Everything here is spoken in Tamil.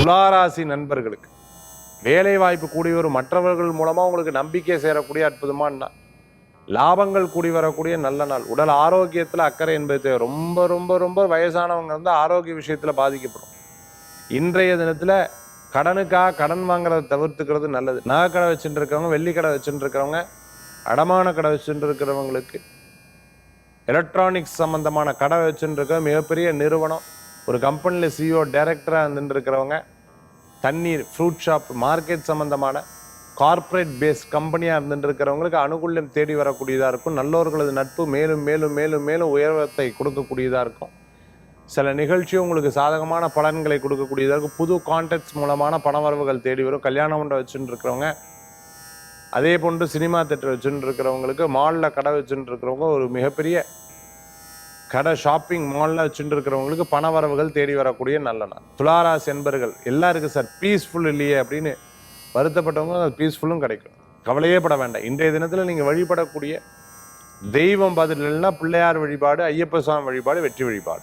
துளாராசி நண்பர்களுக்கு வேலை வாய்ப்பு கூடி வரும், மற்றவர்கள் மூலமா உங்களுக்கு நம்பிக்கை சேரக்கூடிய அற்புதமான நாள், லாபங்கள் கூடி வரக்கூடிய நல்ல நாள். உடல் ஆரோக்கியத்துல அக்கறை என்பது தேவை. ரொம்ப ரொம்ப ரொம்ப வயசானவங்க வந்து ஆரோக்கிய விஷயத்துல பாதிக்கப்படும். இன்றைய தினத்துல கடனுக்காக கடன் வாங்குறதை தவிர்த்துக்கிறது நல்லது. நகை கடை வச்சுட்டு இருக்கிறவங்க, வெள்ளி கடை வச்சுட்டு இருக்கிறவங்க, அடமான கடை வச்சுட்டு இருக்கிறவங்களுக்கு, எலக்ட்ரானிக்ஸ் சம்பந்தமான கடை வச்சுட்டு இருக்க மிகப்பெரிய நிறுவனம், ஒரு கம்பெனியில் சிஇஓ டைரக்டராக இருந்துட்டு இருக்கிறவங்க, தண்ணீர், ஃப்ரூட் ஷாப், மார்க்கெட் சம்பந்தமான கார்ப்பரேட் பேஸ் கம்பெனியாக இருந்துட்டு இருக்கிறவங்களுக்கு அனுகூல்யம் தேடி வரக்கூடியதாக இருக்கும். நல்லவர்களது நட்பு மேலும் மேலும் மேலும் மேலும் உயர்வத்தை கொடுக்கக்கூடியதாக இருக்கும். சில நிகழ்ச்சி உங்களுக்கு சாதகமான பலன்களை கொடுக்கக்கூடியதாக இருக்கும். புது கான்டாக்ட்ஸ் மூலமான பணவரவுகள் தேடி வரும். கல்யாணம் மண்டபம் வச்சுட்டு இருக்கிறவங்க, அதே போன்று சினிமா தேட்டர் வச்சுட்டு இருக்கிறவங்களுக்கு, மாலில் கடை வச்சுட்டு இருக்கிறவங்க, ஒரு மிகப்பெரிய கடை ஷாப்பிங் மாலில் வச்சுட்டு இருக்கிறவங்களுக்கு பணவரவுகள் தேடி வரக்கூடிய நல்ல நாள். துளாராசி என்பர்கள் எல்லாருக்கும் சார் பீஸ்ஃபுல் இல்லையே அப்படின்னு வருத்தப்பட்டவங்க அது பீஸ்ஃபுல்லும் கிடைக்கும். கவலையே பட வேண்டாம். இன்றைய தினத்தில் நீங்கள் வழிபடக்கூடிய தெய்வம் பதில் இல்லைன்னா பிள்ளையார் வழிபாடு, ஐயப்ப சுவாமி வழிபாடு, வெற்றி வழிபாடு.